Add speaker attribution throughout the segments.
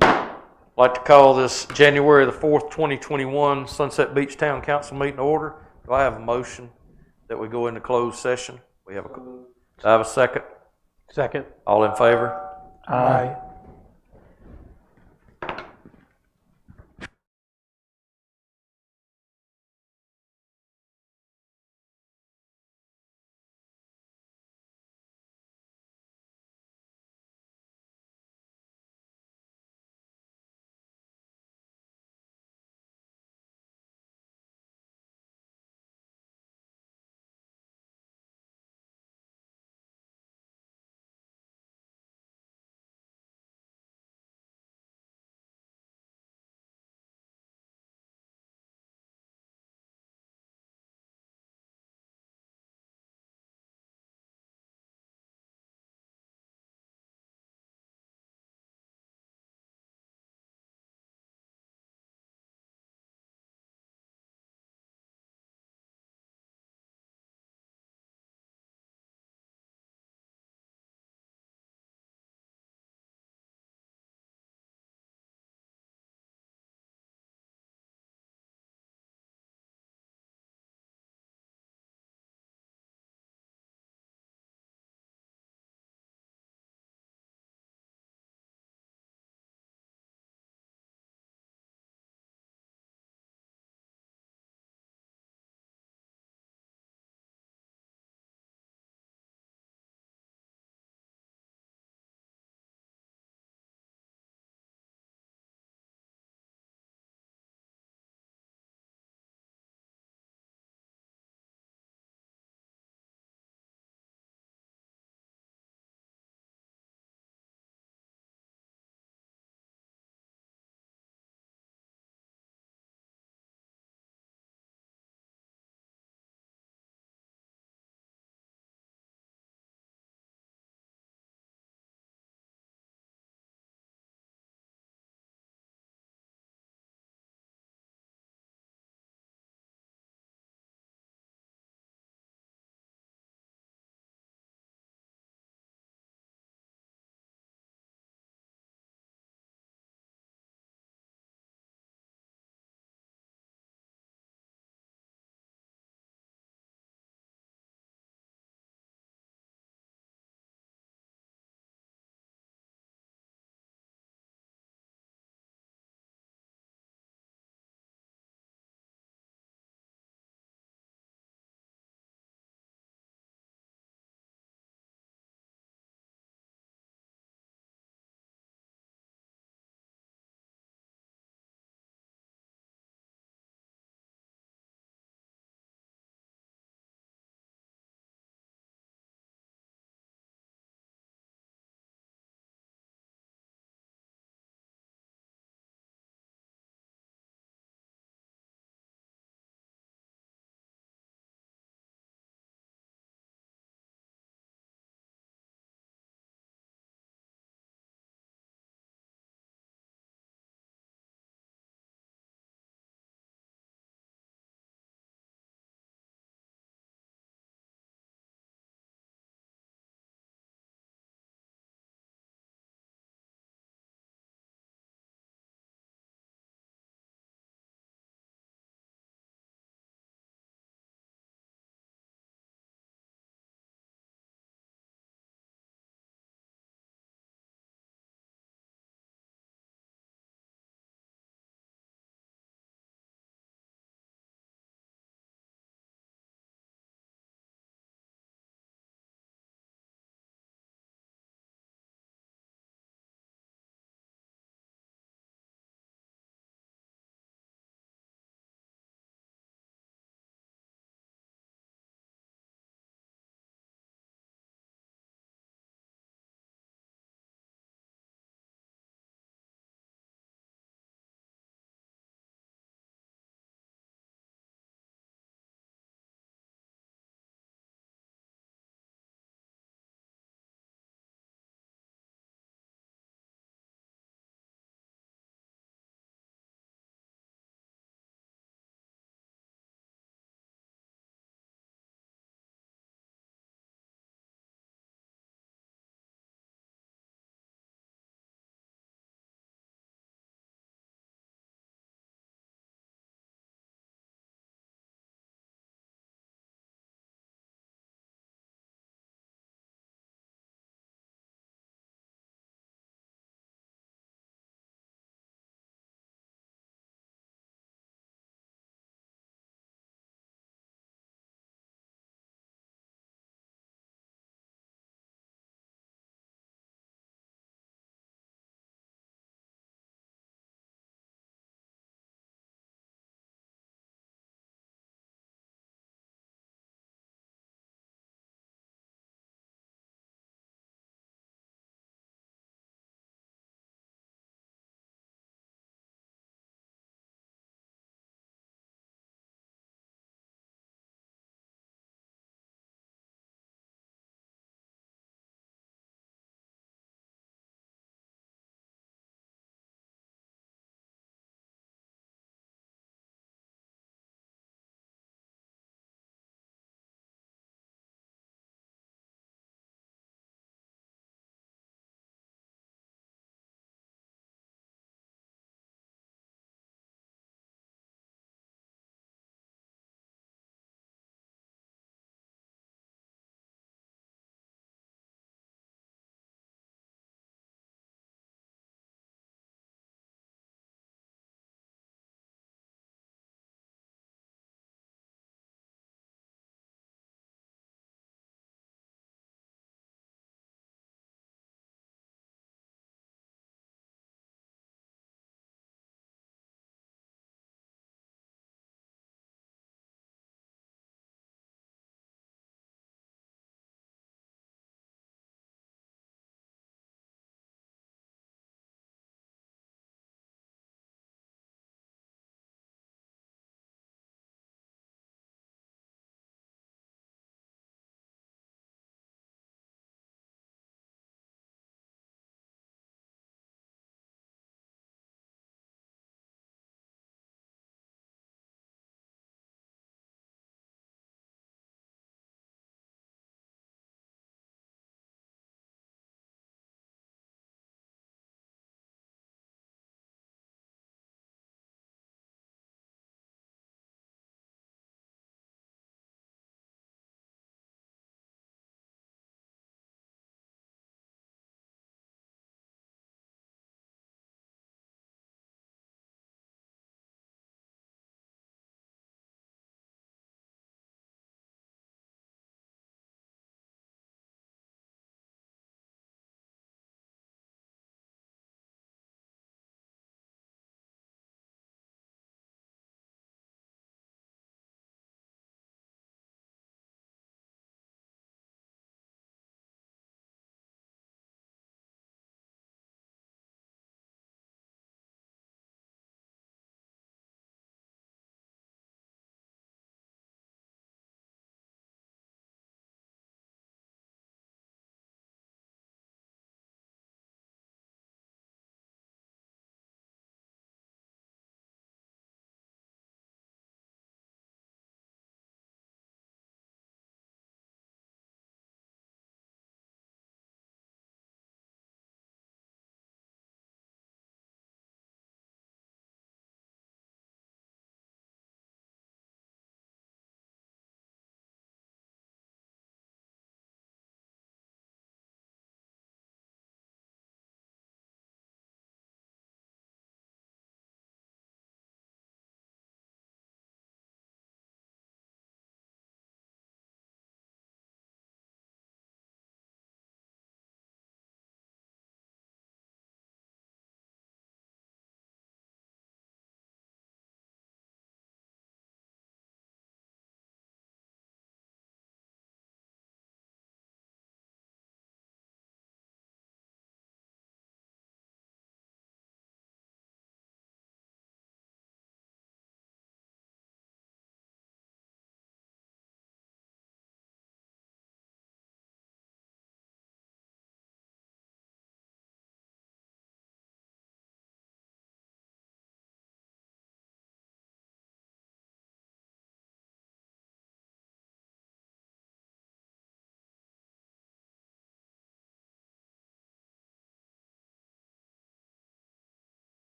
Speaker 1: I'd like to call this January the 4th, 2021 Sunset Beach Town Council meeting to order. Do I have a motion that we go into closed session? Do I have a second?
Speaker 2: Second.
Speaker 1: All in favor?
Speaker 2: Aye.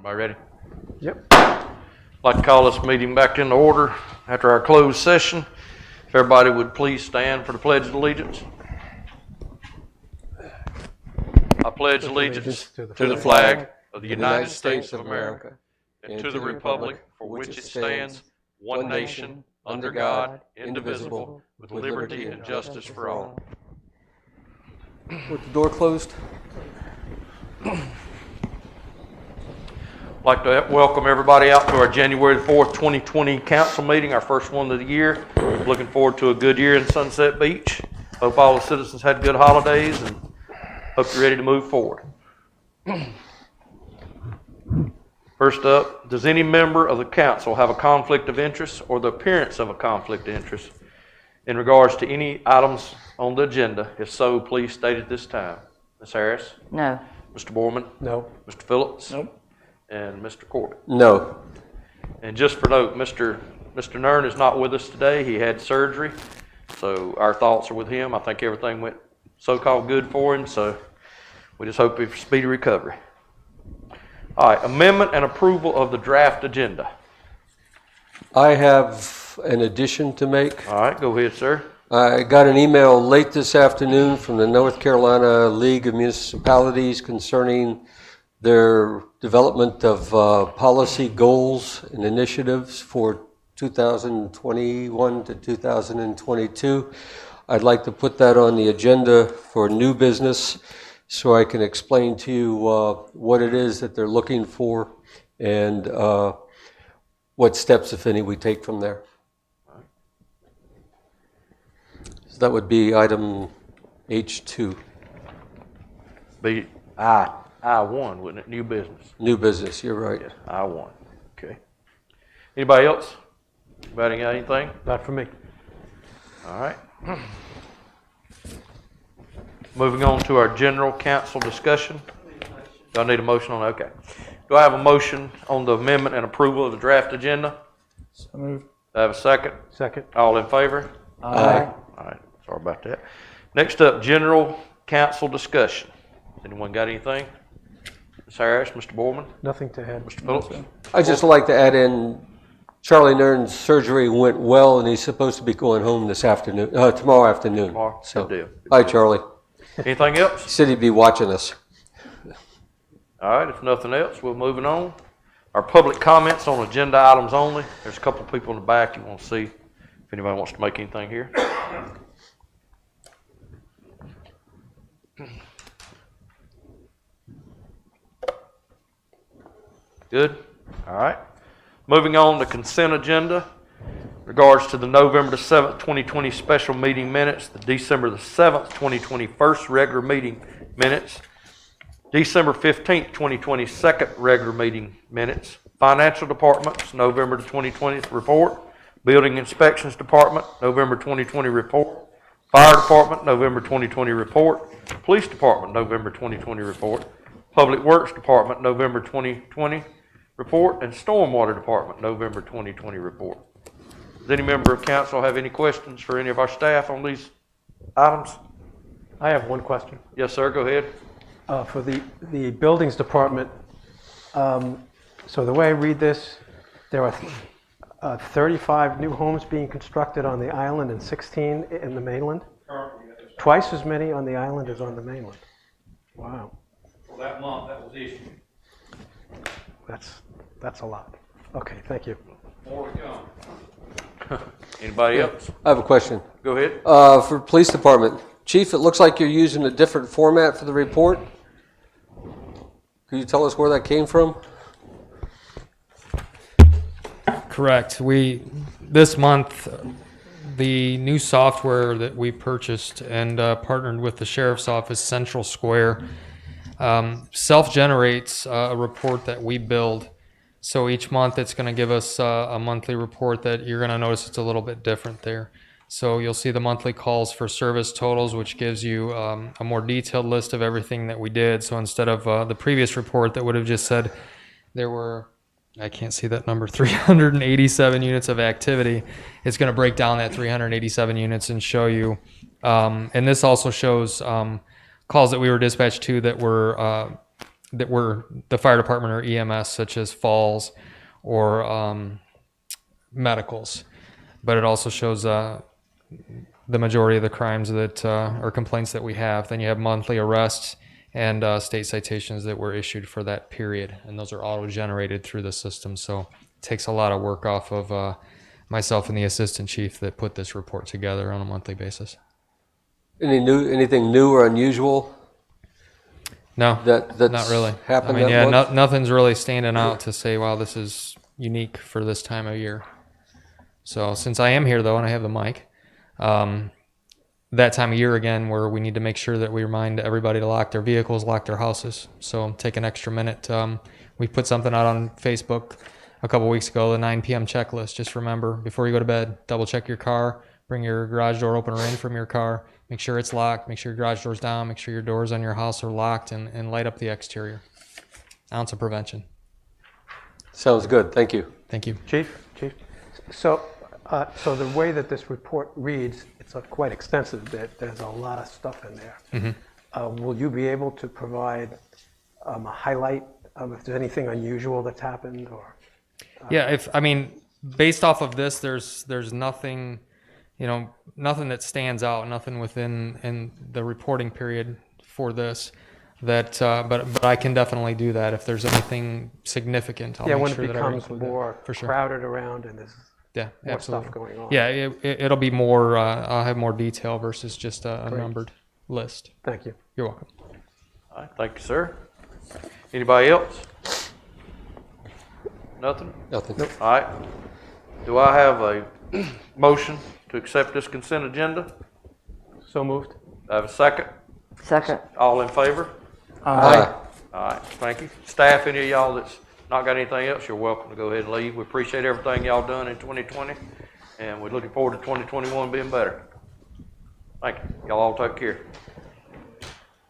Speaker 1: Everybody ready?
Speaker 2: Yep.
Speaker 1: I'd like to call this meeting back into order after our closed session. If everybody would please stand for the Pledge of Allegiance. I pledge allegiance to the flag of the United States of America and to the republic for which it stands, one nation, under God, indivisible, with liberty and justice for all.
Speaker 3: With the door closed.
Speaker 1: I'd like to welcome everybody out to our January 4th, 2020 council meeting, our first one of the year. Looking forward to a good year in Sunset Beach. Hope all the citizens had good holidays and hope you're ready to move forward. First up, does any member of the council have a conflict of interest or the appearance of a conflict of interest in regards to any items on the agenda? If so, please state at this time. Ms. Harris?
Speaker 4: No.
Speaker 1: Mr. Borman?
Speaker 2: No.
Speaker 1: Mr. Phillips?
Speaker 2: Nope.
Speaker 1: And Mr. Corbett?
Speaker 3: No.
Speaker 1: And just for note, Mr. Nern is not with us today. He had surgery, so our thoughts are with him. I think everything went so-called good for him, so we just hope for speedy recovery. All right, amendment and approval of the draft agenda.
Speaker 3: I have an addition to make.
Speaker 1: All right, go ahead, sir.
Speaker 3: I got an email late this afternoon from the North Carolina League of Municipalities concerning their development of policy goals and initiatives for 2021 to 2022. I'd like to put that on the agenda for new business so I can explain to you what it is that they're looking for and what steps, if any, we take from there. So that would be item H2.
Speaker 1: Be I1, wouldn't it? New business.
Speaker 3: New business, you're right.
Speaker 1: Yes, I1. Okay. Anybody else? Anybody got anything?
Speaker 2: Not for me.
Speaker 1: All right. Moving on to our general council discussion. Do I need a motion on that? Okay. Do I have a motion on the amendment and approval of the draft agenda?
Speaker 4: So moved.
Speaker 1: Do I have a second?
Speaker 2: Second.
Speaker 1: All in favor?
Speaker 3: Aye.
Speaker 1: All right. Sorry about that. Next up, general council discussion. Anyone got anything? Ms. Harris, Mr. Borman,
Speaker 2: Nothing to add.
Speaker 1: Mr. Phillips?
Speaker 3: I'd just like to add in, Charlie Nern's surgery went well, and he's supposed to be going home this afternoon, tomorrow afternoon.
Speaker 1: Tomorrow?
Speaker 3: So,
Speaker 1: Good deal.
Speaker 3: hi, Charlie.
Speaker 1: Anything else?
Speaker 3: He said he'd be watching us.
Speaker 1: All right, if nothing else, we're moving on. Our public comments on agenda items only. There's a couple of people in the back you want to see if anybody wants to make anything here. Good? All right. Moving on to consent agenda. Regards to the November the 7th, 2020 special meeting minutes, the December the 7th, 2020 first regular meeting minutes, December 15th, 2020 second regular meeting minutes, Financial Department's November the 2020 report, Building Inspections Department, November 2020 report, Fire Department, November 2020 report, Police Department, November 2020 report, Public Works Department, November 2020 report, and Stormwater Department, November 2020 report. Does any member of council have any questions for any of our staff on these items?
Speaker 2: I have one question.
Speaker 1: Yes, sir, go ahead.
Speaker 2: For the buildings department, so the way I read this, there are 35 new homes being constructed on the island and 16 in the mainland? Twice as many on the island as on the mainland. Wow.
Speaker 5: For that month, that was issued.
Speaker 2: That's a lot. Okay, thank you.
Speaker 5: More to come.
Speaker 1: Anybody else?
Speaker 3: I have a question.
Speaker 1: Go ahead.
Speaker 3: For Police Department, Chief, it looks like you're using a different format for the report. Can you tell us where that came from?
Speaker 6: Correct. This month, the new software that we purchased and partnered with the Sheriff's Office, Central Square, self-generates a report that we build. So each month it's going to give us a monthly report that you're going to notice it's a little bit different there. So you'll see the monthly calls for service totals, which gives you a more detailed list of everything that we did. So instead of the previous report that would have just said there were, I can't see that number, 387 units of activity, it's going to break down that 387 units and show you. And this also shows calls that we were dispatched to that were that were the fire department or EMS, such as falls or medicals. But it also shows the majority of the crimes that or complaints that we have. Then you have monthly arrests and state citations that were issued for that period, and those are auto-generated through the system. So it takes a lot of work off of myself and the assistant chief that put this report together on a monthly basis.
Speaker 3: Anything new or unusual
Speaker 6: No,
Speaker 3: that's
Speaker 6: not really.
Speaker 3: happened
Speaker 6: I mean,
Speaker 3: that
Speaker 6: yeah,
Speaker 3: month?
Speaker 6: nothing's really standing out to say, wow, this is unique for this time of year. So since I am here though, and I have the mic, that time of year again where we need to make sure that we remind everybody to lock their vehicles, lock their houses. So take an extra minute. We put something out on Facebook a couple weeks ago, the 9 p.m. checklist. Just remember, before you go to bed, double check your car, bring your garage door opener in from your car, make sure it's locked, make sure your garage door's down, make sure your doors on your house are locked, and light up the exterior. Ounce of prevention.
Speaker 3: Sounds good. Thank you.
Speaker 6: Thank you.
Speaker 2: Chief? So the way that this report reads, it's quite extensive. There's a lot of stuff in there. Will you be able to provide a highlight of if there's anything unusual that's happened? Or
Speaker 6: Yeah, based off of this, there's nothing, nothing that stands out, nothing in the reporting period for this. That, but I can definitely do that if there's anything significant. I'll
Speaker 2: yeah,
Speaker 6: make
Speaker 2: when
Speaker 6: sure
Speaker 2: it
Speaker 6: that I
Speaker 2: becomes
Speaker 6: include that.
Speaker 2: more
Speaker 6: For sure.
Speaker 2: crowded around and there's
Speaker 6: Yeah,
Speaker 2: more
Speaker 6: absolutely.
Speaker 2: stuff going on.
Speaker 6: Yeah, it'll be more. I'll have more detail versus just a numbered list.
Speaker 2: Thank you.
Speaker 6: You're welcome.
Speaker 1: All right, thank you, sir. Anybody else? Nothing?
Speaker 3: Nothing.
Speaker 1: All right. Do I have a motion to accept this consent agenda?
Speaker 2: So moved.
Speaker 1: Do I have a second?
Speaker 4: Second.
Speaker 1: All in favor?
Speaker 3: Aye.
Speaker 1: All right, thank you. Staff, any of y'all that's not got anything else, you're welcome to go ahead and leave. We appreciate everything y'all done in 2020, and we're looking forward to 2021 being better. Thank you. Y'all all take care.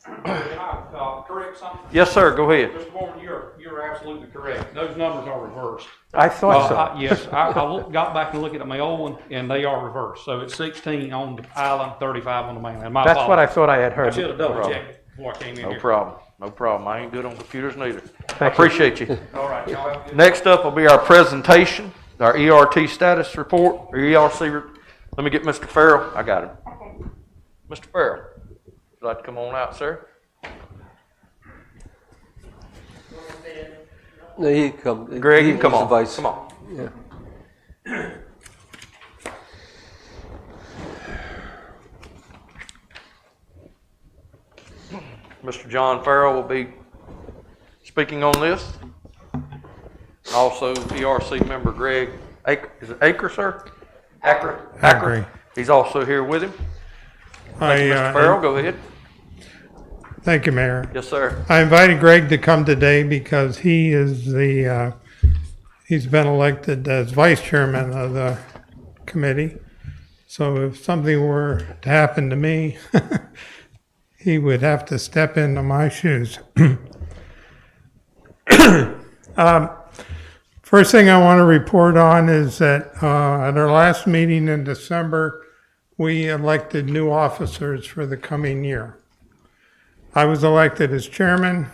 Speaker 5: Can I correct something?
Speaker 1: Yes, sir, go ahead.
Speaker 5: Mr. Warren, you're absolutely correct. Those numbers are reversed.
Speaker 2: I thought so.
Speaker 5: Yes, I got back and looked at my old one, and they are reversed. So it's 16 on the island, 35 on the mainland. My
Speaker 2: That's what I
Speaker 5: apologies.
Speaker 2: thought I had
Speaker 5: I
Speaker 2: heard.
Speaker 5: should have double checked before I came in
Speaker 1: No
Speaker 5: here.
Speaker 1: problem, no problem. I ain't good on computers neither. I
Speaker 2: Thank you.
Speaker 1: appreciate you.
Speaker 5: All right, y'all have a good
Speaker 1: Next up will be our presentation, our ERT status report, or ERC. Let me get Mr. Farrell. I got him. Mr. Farrell, would you like to come on out, sir?
Speaker 3: No, he come.
Speaker 1: Greg,
Speaker 3: he
Speaker 1: you come
Speaker 3: was the
Speaker 1: on.
Speaker 3: vice.
Speaker 1: Come on.
Speaker 3: Yeah.
Speaker 1: Mr. John Farrell will be speaking on this. Also, ERC member Greg Aker, is it Aker, sir? Aker. He's also here with him. Mr. Farrell, go ahead.
Speaker 7: Thank you, Mayor.
Speaker 1: Yes, sir.
Speaker 7: I invited Greg to come today because he is he's been elected as vice chairman of the committee. So if something were to happen to me, he would have to step into my shoes. First thing I want to report on is that at our last meeting in December, we elected new officers for the coming year. I was elected as chairman,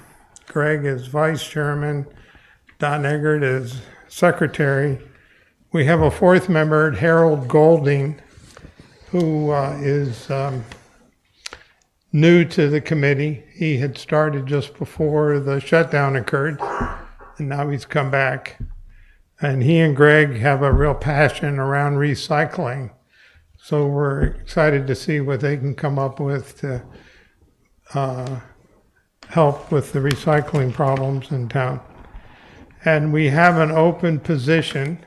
Speaker 7: Greg as vice chairman, Don Eggert as secretary. We have a fourth member, Harold Golding, who is new to the committee. He had started just before the shutdown occurred, and now he's come back. And he and Greg have a real passion around recycling. So we're excited to see what they can come up with to help with the recycling problems in town. And we have an open position,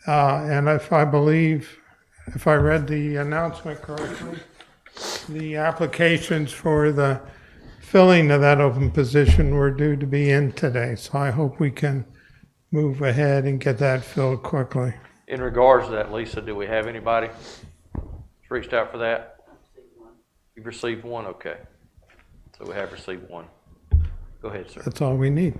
Speaker 7: and if I read the announcement correctly, the applications for the filling of that open position were due to be in today. So I hope we can move ahead and get that filled quickly.
Speaker 1: In regards to that, Lisa, do we have anybody that's reached out for that? You've received one? Okay. So we have received one. Go ahead, sir.
Speaker 7: That's all we need.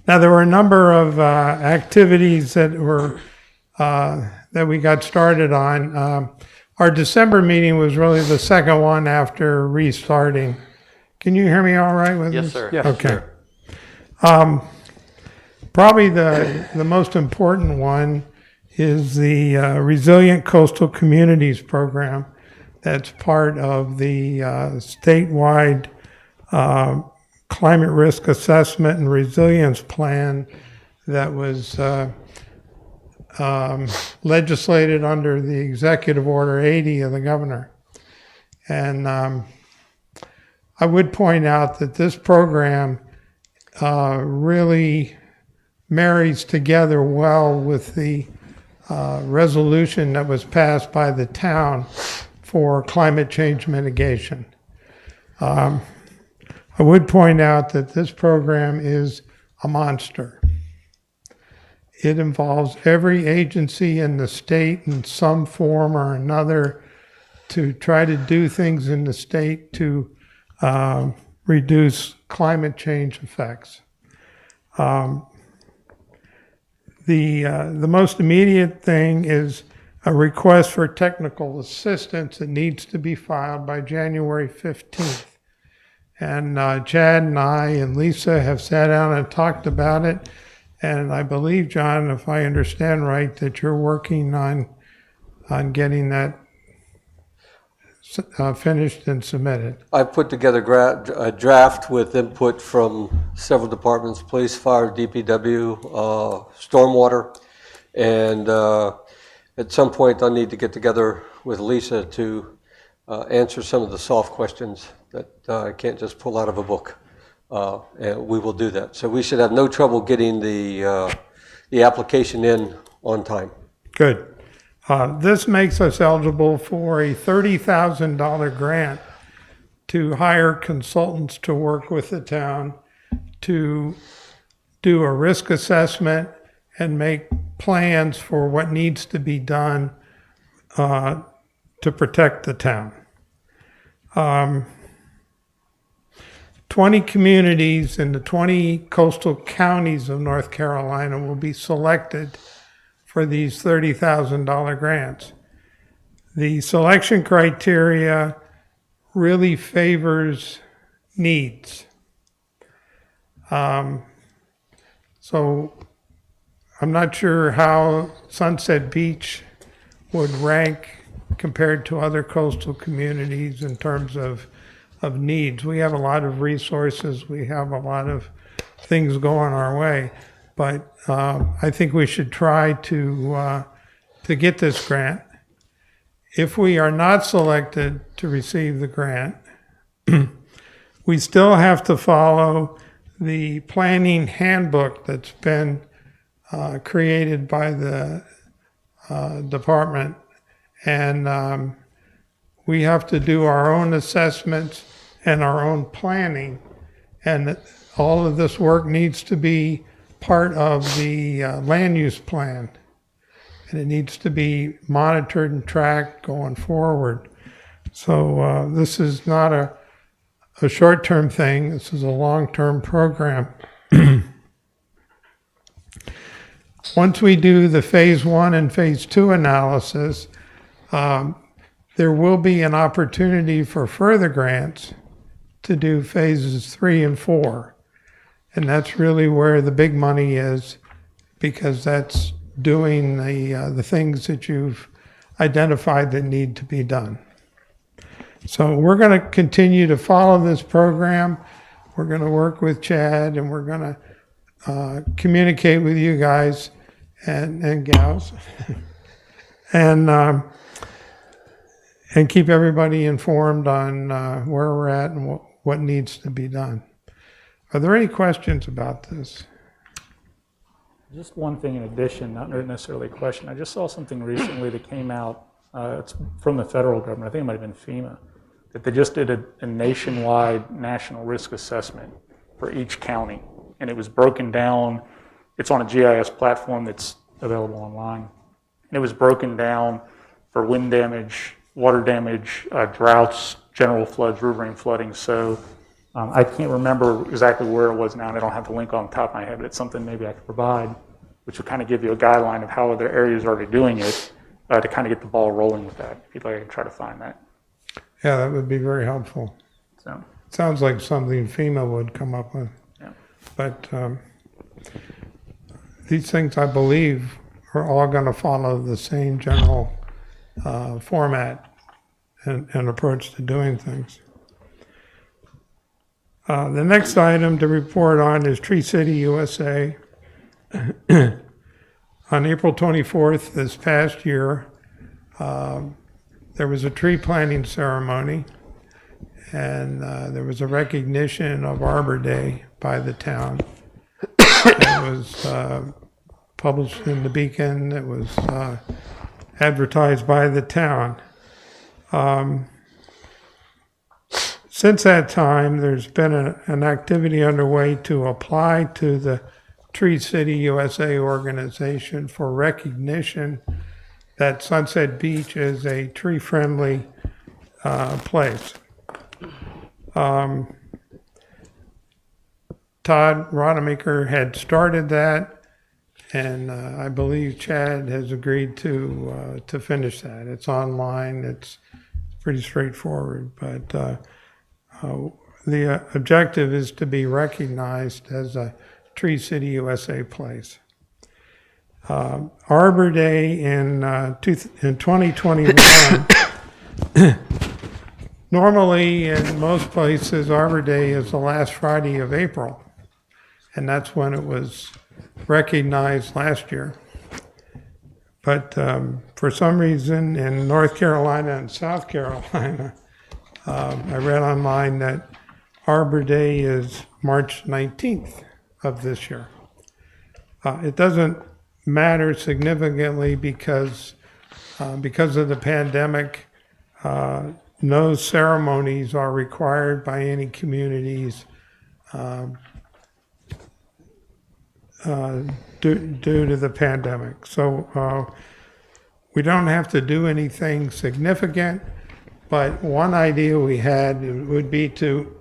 Speaker 7: Now, there were a number of activities that we got started on. Our December meeting was really the second one after restarting Can you hear me all right with
Speaker 1: Yes,
Speaker 7: this?
Speaker 1: sir.
Speaker 2: Yes,
Speaker 7: Okay.
Speaker 2: sure.
Speaker 7: Probably the most important one is the Resilient Coastal Communities Program. That's part of the statewide climate risk assessment and resilience plan that was legislated under the Executive Order 80 of the governor. And I would point out that this program really marries together well with the resolution that was passed by the town for climate change mitigation. I would point out that this program is a monster. It involves every agency in the state in some form or another to try to do things in the state to reduce climate change effects. The most immediate thing is a request for technical assistance that needs to be filed by January 15th. And Chad and I and Lisa have sat down and talked about it. And I believe, John, if I understand right, that you're working on getting that finished and submitted.
Speaker 3: I put together a draft with input from several departments, police, fire, DPW, stormwater, and at some point I'll need to get together with Lisa to answer some of the soft questions that I can't just pull out of a book, and we will do that. So we should have no trouble getting the application in on time.
Speaker 7: Good. This makes us eligible for a $30,000 grant to hire consultants to work with the town to do a risk assessment and make plans for what needs to be done to protect the town. 20 communities in the 20 coastal counties of North Carolina will be selected for these $30,000 grants. The selection criteria really favors needs. So I'm not sure how Sunset Beach would rank compared to other coastal communities in terms of needs. We have a lot of resources. We have a lot of things going our way. But I think we should try to get this grant. If we are not selected to receive the grant, we still have to follow the planning handbook that's been created by the department. And we have to do our own assessments and our own planning. And all of this work needs to be part of the land use plan, and it needs to be monitored and tracked going forward. So this is not a short-term thing. This is a long-term program. Once we do the phase 1 and phase 2 analysis, there will be an opportunity for further grants to do phases 3 and 4. And that's really where the big money is, because that's doing the things that you've identified that need to be done. So we're going to continue to follow this program. We're going to work with Chad, and we're going to communicate with you guys and gals, and keep everybody informed on where we're at and what needs to be done. Are there any questions about this?
Speaker 4: Just one thing in addition, not necessarily a question. I just saw something recently that came out, it's from the federal government, I think it might have been FEMA, that they just did a nationwide national risk assessment for each county. And it was broken down, it's on a GIS platform that's available online. And it was broken down for wind damage, water damage, droughts, general floods, riverine flooding. So I can't remember exactly where it was now, and I don't have the link on the top of my head, but it's something maybe I could provide, which will kind of give you a guideline of how other areas are already doing it to kind of get the ball rolling with that. If you'd like, I can try to find that.
Speaker 7: Yeah, that would be very helpful.
Speaker 4: So
Speaker 7: sounds like something FEMA would come up with.
Speaker 4: Yeah.
Speaker 7: But these things, I believe, are all going to follow the same general format and approach to doing things. The next item to report on is Tree City USA. On April 24th this past year, there was a tree planting ceremony, and there was a recognition of Arbor Day by the town. It was published in the Beacon. It was advertised by the town. Since that time, there's been an activity underway to apply to the Tree City USA organization for recognition that Sunset Beach is a tree-friendly place. Todd Rodemaker had started that, and I believe Chad has agreed to finish that. It's online. It's pretty straightforward, but the objective is to be recognized as a Tree City USA place. Arbor Day in 2021. Normally, in most places, Arbor Day is the last Friday of April, and that's when it was recognized last year. But for some reason, in North Carolina and South Carolina, I read online that Arbor Day is March 19th of this year. It doesn't matter significantly because of the pandemic. No ceremonies are required by any communities due to the pandemic. So we don't have to do anything significant, but one idea we had would be to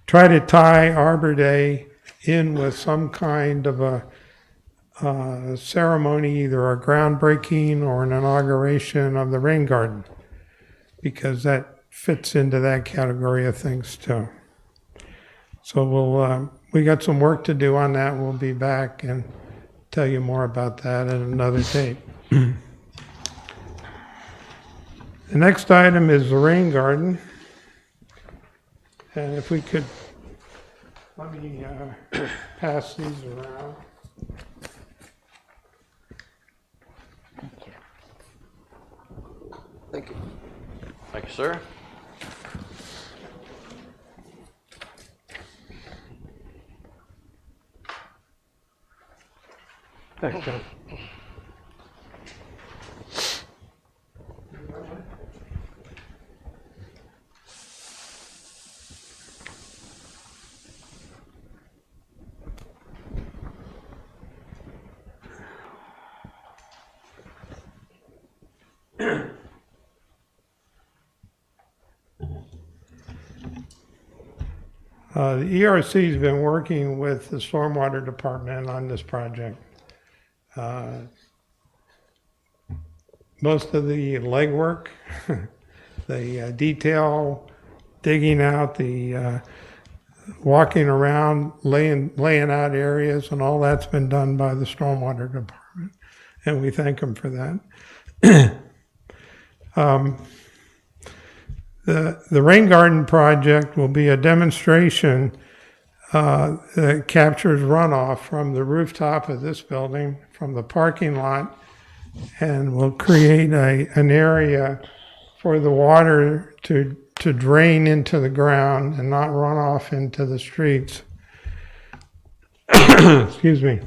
Speaker 7: try to tie Arbor Day in with some kind of a ceremony, either a groundbreaking or an inauguration of the rain garden, because that fits into that category of things too. So we got some work to do on that. We'll be back and tell you more about that at another date. The next item is the rain garden. And if we could, let me pass these around.
Speaker 3: Thank you.
Speaker 1: Thank you, sir.
Speaker 2: Thanks, John.
Speaker 7: The ERC has been working with the Stormwater Department on this project. Most of the legwork, the detail, digging out, the walking around, laying out areas, and all that's been done by the Stormwater Department, and we thank them for that. The rain garden project will be a demonstration that captures runoff from the rooftop of this building, from the parking lot, and will create an area for the water to drain into the ground and not run off into the streets. Excuse me.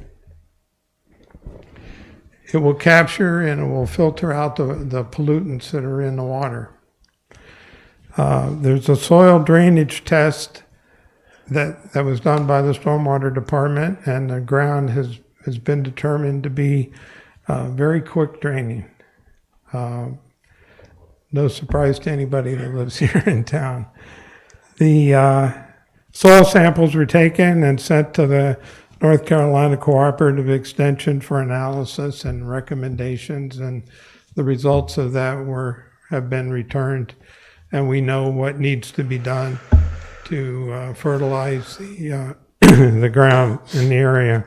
Speaker 7: It will capture and it will filter out the pollutants that are in the water. There's a soil drainage test that was done by the Stormwater Department, and the ground has been determined to be very quick draining. No surprise to anybody that lives here in town. The soil samples were taken and sent to the North Carolina Cooperative Extension for analysis and recommendations, and the results of that have been returned. and we know what needs to be done to fertilize the, the ground in the area.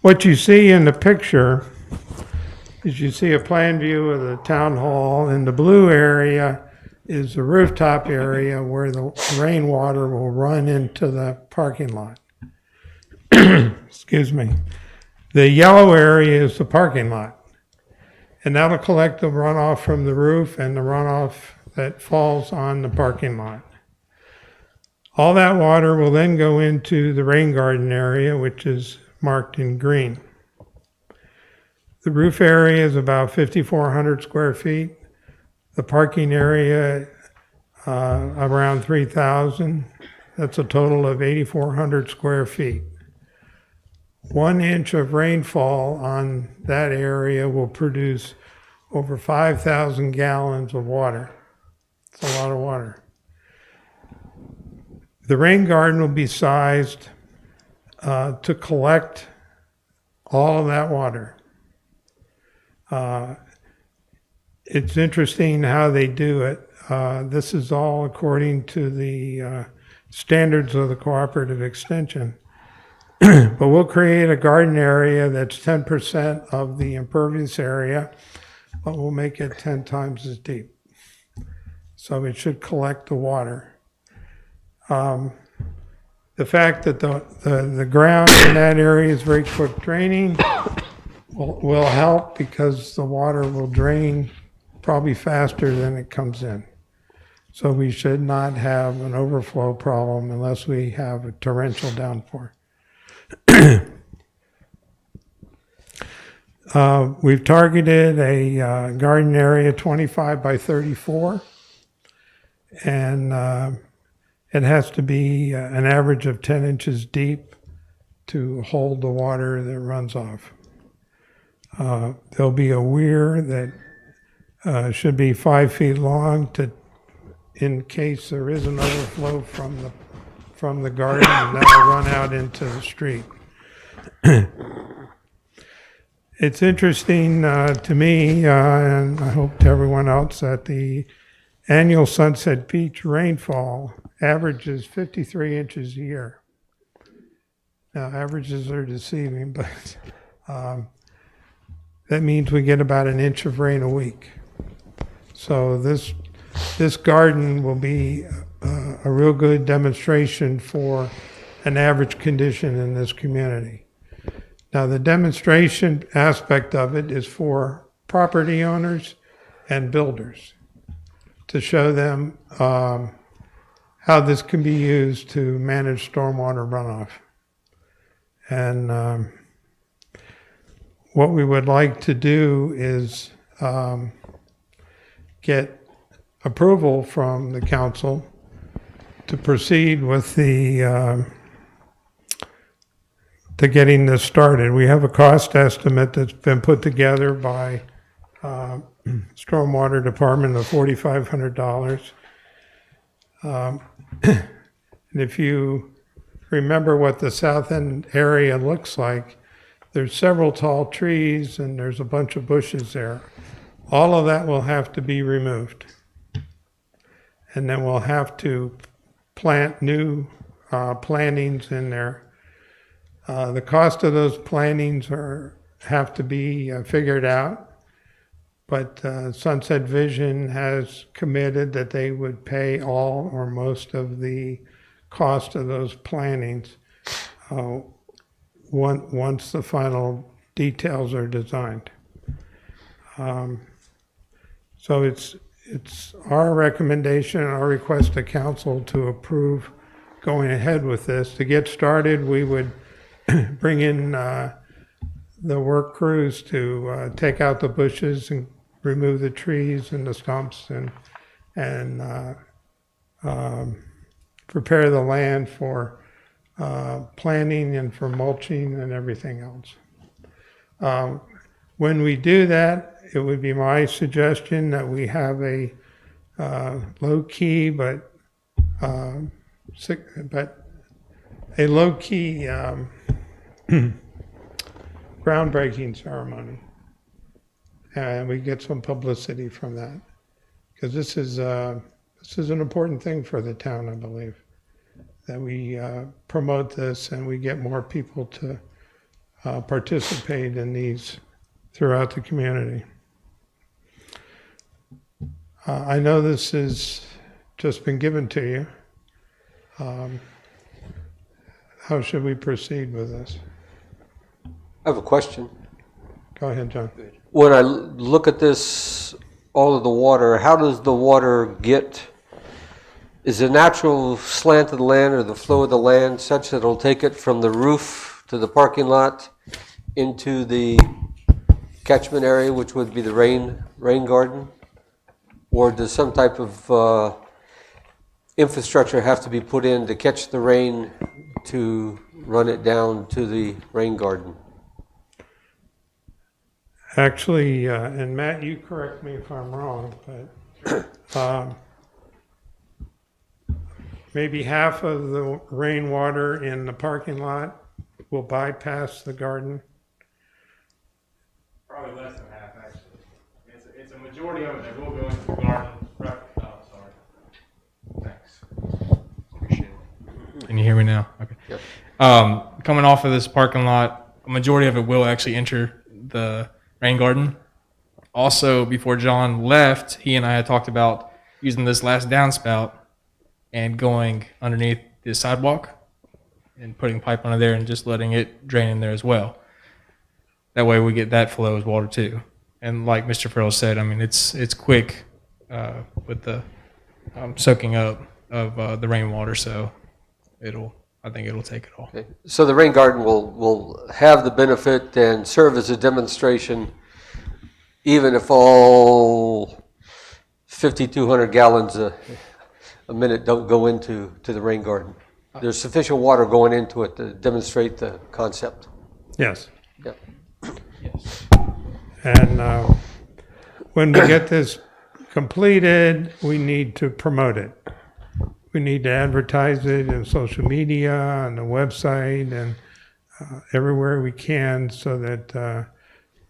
Speaker 7: What you see in the picture is you see a plan view of the town hall, and the blue area is the rooftop area where the rainwater will run into the parking lot. Excuse me. The yellow area is the parking lot, and that'll collect the runoff from the roof and the runoff that falls on the parking lot. All that water will then go into the rain garden area, which is marked in green. The roof area is about 5,400 square feet. The parking area around 3,000. That's a total of 8,400 square feet. 1 inch of rainfall on that area will produce over 5,000 gallons of water. It's a lot of water. The rain garden will be sized to collect all of that water. It's interesting how they do it. This is all according to the standards of the cooperative extension. But we'll create a garden area that's 10% of the impervious area, but we'll make it 10 times as deep. So it should collect the water. The fact that the ground in that area is very quick draining will help, because the water will drain probably faster than it comes in. So we should not have an overflow problem unless we have a torrential downpour. We've targeted a garden area 25 by 34, and it has to be an average of 10 inches deep to hold the water that runs off. There'll be a weir that should be 5 feet long in case there is an overflow from the garden, and that'll run out into the street. It's interesting to me, and I hope to everyone else, that the annual Sunset Beach rainfall averages 53 inches a year. Now, averages are deceiving, but that means we get about an inch of rain a week. So this garden will be a real good demonstration for an average condition in this community. Now, the demonstration aspect of it is for property owners and builders, to show them how this can be used to manage stormwater runoff. And what we would like to do is get approval from the council to proceed with to getting this started. We have a cost estimate that's been put together by Stormwater Department of $4,500. And if you remember what the south end area looks like, there's several tall trees and there's a bunch of bushes there. All of that will have to be removed. And then we'll have to plant new plantings in there. The cost of those plantings have to be figured out, but Sunset Vision has committed that they would pay all or most of the cost of those plantings once the final details are designed. So it's our recommendation, our request to council to approve going ahead with this. To get started, we would bring in the work crews to take out the bushes and remove the trees and the stumps and prepare the land for planting and for mulching and everything else. When we do that, it would be my suggestion that we have a low-key but a low-key groundbreaking ceremony, and we get some publicity from that. because this is an important thing for the town, I believe, that we promote this and we get more people to participate in these throughout the community. I know this has just been given to you. How should we proceed with this?
Speaker 3: I have a question.
Speaker 7: Go ahead, John.
Speaker 3: When I look at this, all of the water, how does the water get, is the natural slant of the land or the flow of the land such that it'll take it from the roof to the parking lot into the catchment area, which would be the rain garden? Or does some type of infrastructure have to be put in to catch the rain to run it down to the rain garden?
Speaker 7: Actually, and Matt, you correct me if I'm wrong, but maybe half of the rainwater in the parking lot will bypass the garden.
Speaker 8: Probably less than half, actually. It's a majority of it that will go into the garden. Right. Oh, sorry. Thanks. Appreciate it. Can you hear me now? Okay.
Speaker 3: Yep.
Speaker 8: Coming off of this parking lot, a majority of it will actually enter the rain garden. Also, before John left, he and I had talked about using this last downspout and going underneath the sidewalk and putting pipe under there and just letting it drain in there as well. That way we get that flow as water too. And like Mr. Farrell said, I mean, it's quick with the soaking up of the rainwater, so I think it'll take it all.
Speaker 3: Okay. So the rain garden will have the benefit and serve as a demonstration, even if all 5,200 gallons a minute don't go into the rain garden. There's sufficient water going into it to demonstrate the concept.
Speaker 7: Yes.
Speaker 3: Yep.
Speaker 7: And when we get this completed, we need to promote it. We need to advertise it in social media, on the website, and everywhere we can so that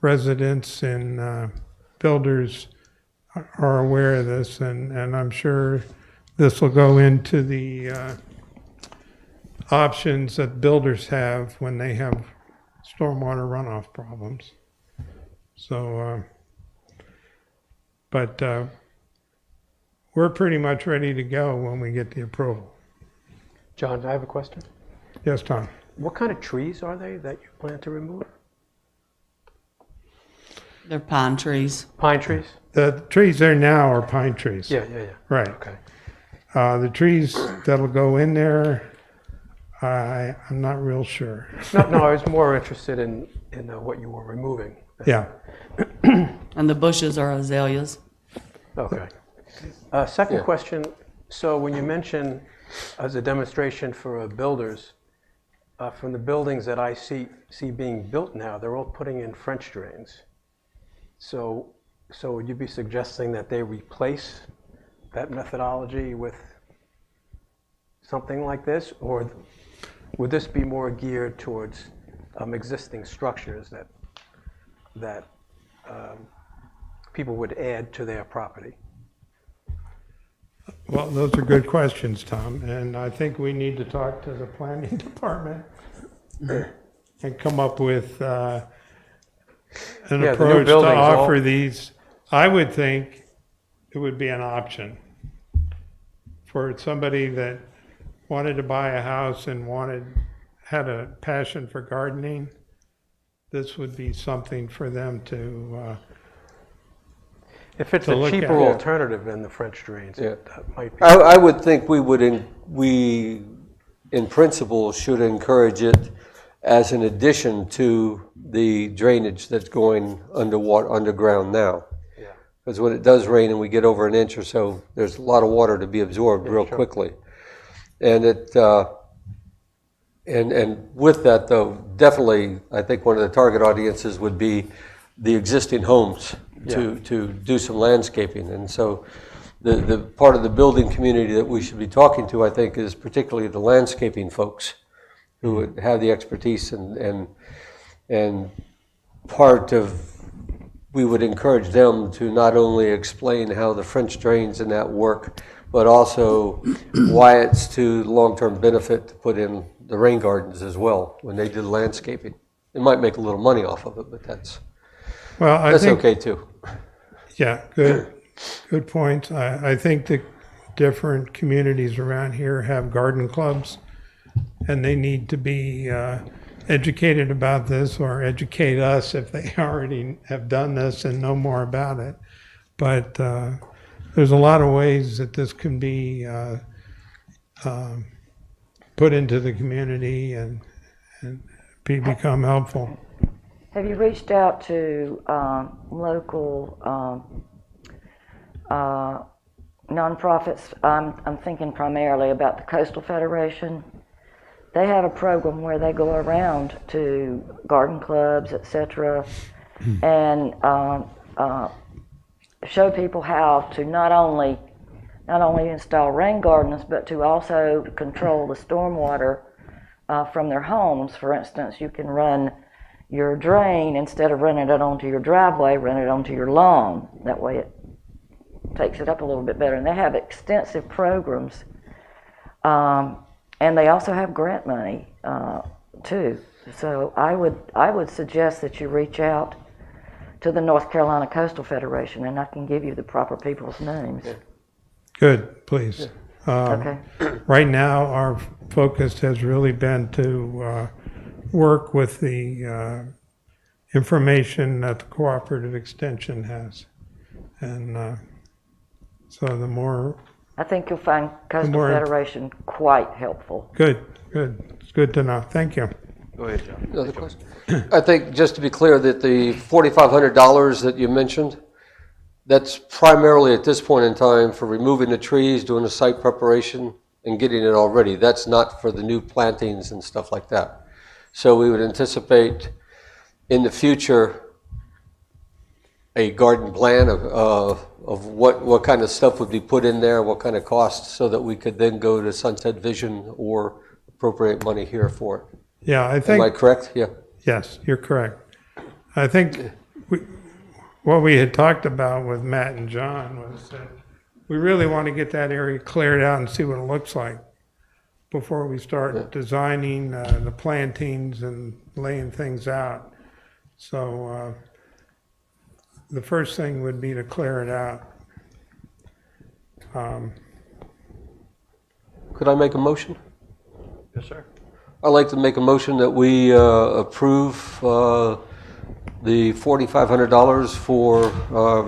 Speaker 7: residents and builders are aware of this. And I'm sure this will go into the options that builders have when they have stormwater runoff problems. So, but we're pretty much ready to go when we get the approval.
Speaker 2: John, I have a question.
Speaker 7: Yes, Tom?
Speaker 2: What kind of trees are they that you plan to remove?
Speaker 9: They're pine trees.
Speaker 2: Pine trees?
Speaker 7: The trees there now are pine trees.
Speaker 2: Yeah.
Speaker 7: Right.
Speaker 2: Okay.
Speaker 7: The trees that'll go in there, I'm not real sure.
Speaker 2: No, I was more interested in what you were removing.
Speaker 7: Yeah.
Speaker 9: And the bushes are azaleas.
Speaker 2: Okay. Second
Speaker 3: Yeah.
Speaker 2: question, so when you mention as a demonstration for builders, from the buildings that I see being built now, they're all putting in French drains. So would you be suggesting that they replace that methodology with something like this? Or would this be more geared towards existing structures that people would add to their property?
Speaker 7: Well, those are good questions, Tom, and I think we need to talk to the planning department and come up with an
Speaker 2: Yeah, the new
Speaker 7: approach to
Speaker 2: buildings all-
Speaker 7: offer these. I would think it would be an option for somebody that wanted to buy a house and had a passion for gardening. This would be something for them to
Speaker 2: If it's
Speaker 7: to
Speaker 2: a
Speaker 7: look at.
Speaker 2: cheaper alternative than the French drains,
Speaker 3: Yeah.
Speaker 2: that might be.
Speaker 3: I would think we in principle should encourage it as an addition to the drainage that's going underground now.
Speaker 2: Yeah.
Speaker 3: Because when it does rain and we get over an inch or so, there's a lot of water to be absorbed real
Speaker 2: sure.
Speaker 3: quickly. And and with that though, definitely I think one of the target audiences would be the existing homes to do some landscaping. And so the part of the building community that we should be talking to, I think, is particularly the landscaping folks who would have the expertise and part of we would encourage them to not only explain how the French drains and that work, but also why it's to long-term benefit to put in the rain gardens as well when they do landscaping. They might make a little money off of it, but that's
Speaker 7: think,
Speaker 3: okay too.
Speaker 7: yeah, good point. I think the different communities around here have garden clubs, and they need to be educated about this, or educate us if they already have done this and know more about it. But there's a lot of ways that this can be put into the community and become helpful.
Speaker 10: Have you reached out to local nonprofits? I'm thinking primarily about the Coastal Federation. They have a program where they go around to garden clubs, etc., and show people how to not only install rain gardens, but to also control the stormwater from their homes. For instance, you can run your drain, instead of running it onto your driveway, run it onto your lawn. That way it takes it up a little bit better. And they have extensive programs. And they also have grant money too. So I would suggest that you reach out to the North Carolina Coastal Federation, and I can give you the proper people's names.
Speaker 7: Good, please.
Speaker 10: Okay.
Speaker 7: Right now, our focus has really been to work with the information that the Cooperative Extension has. And so the more...
Speaker 10: I think you'll find Coastal Federation quite helpful.
Speaker 7: Good. It's good to know. Thank you.
Speaker 1: Go ahead, John.
Speaker 3: Another question? I think, just to be clear, that the $4,500 that you mentioned, that's primarily at this point in time for removing the trees, doing the site preparation, and getting it all ready. That's not for the new plantings and stuff like that. So we would anticipate in the future a garden plan of what kind of stuff would be put in there, what kind of costs, so that we could then go to Sunset Vision or appropriate money here for it.
Speaker 7: Yeah, I think...
Speaker 3: Am I correct? Yeah.
Speaker 7: Yes, you're correct. I think what we had talked about with Matt and John was that we really want to get that area cleared out and see what it looks like before we start designing the plantings and laying things out. So the first thing would be to clear it out.
Speaker 3: Could I make a motion?
Speaker 1: Yes, sir.
Speaker 3: I'd like to make a motion that we approve the $4,500 for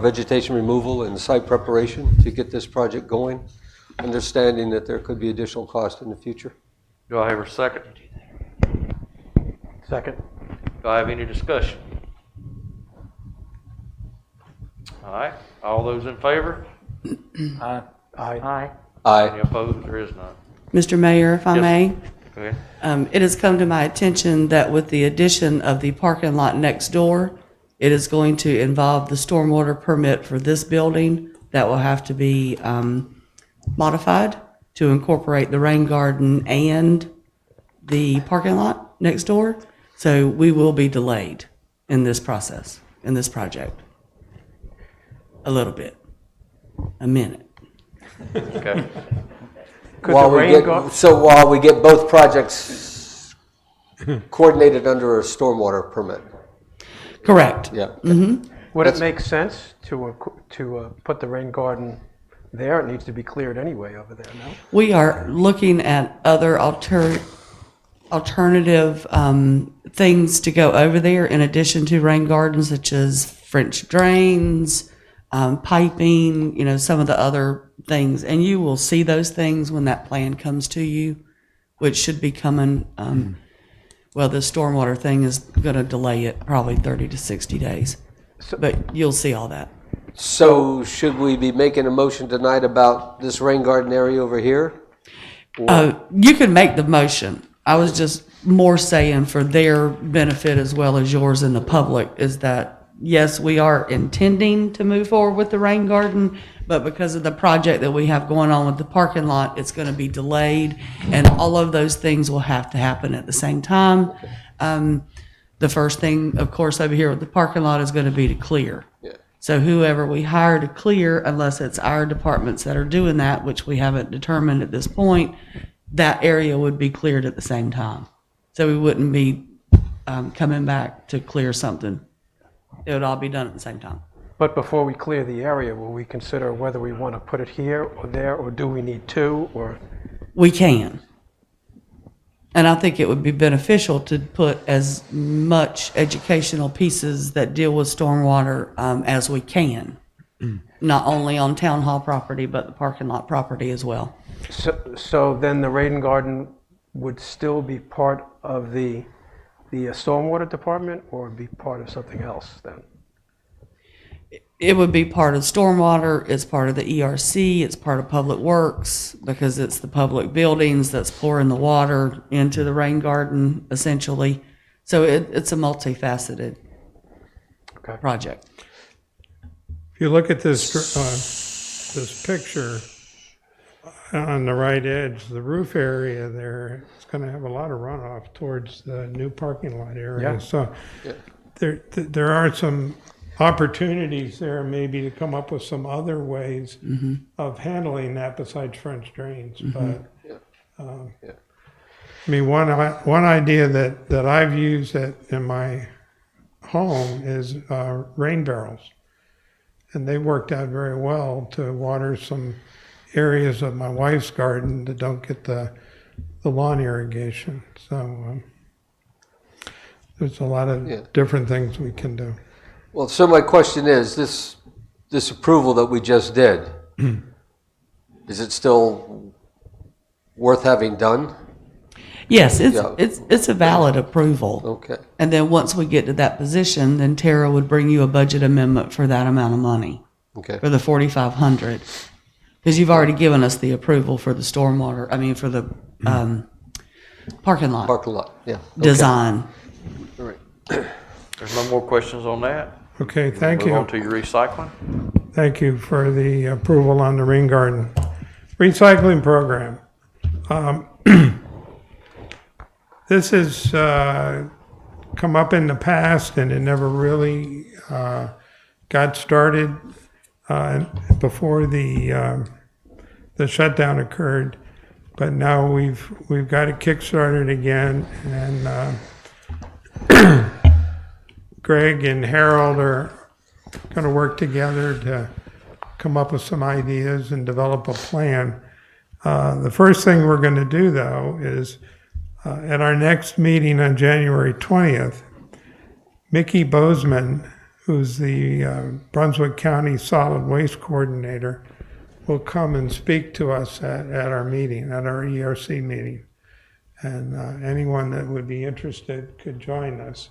Speaker 3: vegetation removal and site preparation to get this project going, understanding that there could be additional cost in the future.
Speaker 1: Do I have a second?
Speaker 2: Second.
Speaker 1: Do I have any discussion? All right, all those in favor?
Speaker 2: Aye.
Speaker 10: Aye.
Speaker 3: Aye.
Speaker 1: Any opposed? There is none.
Speaker 9: Mr. Mayor, if I
Speaker 1: Yes.
Speaker 9: may,
Speaker 1: Go ahead.
Speaker 9: it has come to my attention that with the addition of the parking lot next door, it is going to involve the stormwater permit for this building that will have to be modified to incorporate the rain garden and the parking lot next door. So we will be delayed in this process, in this project. A little bit, a minute.
Speaker 1: Okay.
Speaker 3: While we get both projects coordinated under a stormwater permit.
Speaker 9: Correct.
Speaker 3: Yeah.
Speaker 2: Would it make sense to put the rain garden there? It needs to be cleared anyway over there, no?
Speaker 9: We are looking at other alternative things to go over there in addition to rain gardens, such as French drains, piping, some of the other things. And you will see those things when that plan comes to you, which should be coming. Well, the stormwater thing is going to delay it probably 30 to 60 days. But you'll see all that.
Speaker 3: So should we be making a motion tonight about this rain garden area over here?
Speaker 9: You can make the motion. I was just more saying for their benefit as well as yours and the public is that, yes, we are intending to move forward with the rain garden, but because of the project that we have going on with the parking lot, it's going to be delayed, and all of those things will have to happen at the same time. The first thing, of course, over here with the parking lot is going to be to clear.
Speaker 3: Yeah.
Speaker 9: So whoever we hire to clear, unless it's our departments that are doing that, which we haven't determined at this point, that area would be cleared at the same time. So we wouldn't be coming back to clear something. It would all be done at the same time.
Speaker 2: But before we clear the area, will we consider whether we want to put it here or there, or do we need two, or?
Speaker 9: We can. And I think it would be beneficial to put as much educational pieces that deal with stormwater as we can. Not only on town hall property, but the parking lot property as well.
Speaker 2: So then the rain garden would still be part of the stormwater department, or be part of something else then?
Speaker 9: It would be part of stormwater, it's part of the ERC, it's part of Public Works, because it's the public buildings that's pouring the water into the rain garden, essentially. So it's a multifaceted project.
Speaker 7: If you look at this, this picture on the right edge, the roof area there, it's going to have a lot of runoff towards the new parking lot area.
Speaker 2: Yeah.
Speaker 7: So there are some opportunities there maybe to come up with some other ways of handling that besides French drains. But I mean, one idea that I've used in my home is rain barrels. And they worked out very well to water some areas of my wife's garden that don't get the lawn irrigation. So there's a lot of different things we can do.
Speaker 3: Well, so my question is, this approval that we just did, is it still worth having done?
Speaker 9: Yes,
Speaker 3: Yeah.
Speaker 9: it's a valid approval.
Speaker 3: Okay.
Speaker 9: And then once we get to that position, then Tara would bring you a budget amendment for that amount of money,
Speaker 3: Okay.
Speaker 9: for the 4,500. Because you've already given us the approval for the stormwater, for the parking lot
Speaker 3: Parking lot, yeah. Okay.
Speaker 9: design.
Speaker 3: All right.
Speaker 1: There's no more questions on that.
Speaker 7: Okay, thank
Speaker 1: Move
Speaker 7: you.
Speaker 1: on to your recycling.
Speaker 7: Thank you for the approval on the rain garden. Recycling program. This has come up in the past and it never really got started before the shutdown occurred. But now we've got it kickstarted again, and Greg and Harold are going to work together to come up with some ideas and develop a plan. The first thing we're going to do, though, is at our next meeting on January 20th, Mickey Bozeman, who's the Brunswick County Solid Waste Coordinator, will come and speak to us at our meeting, at our ERC meeting. And anyone that would be interested could join us.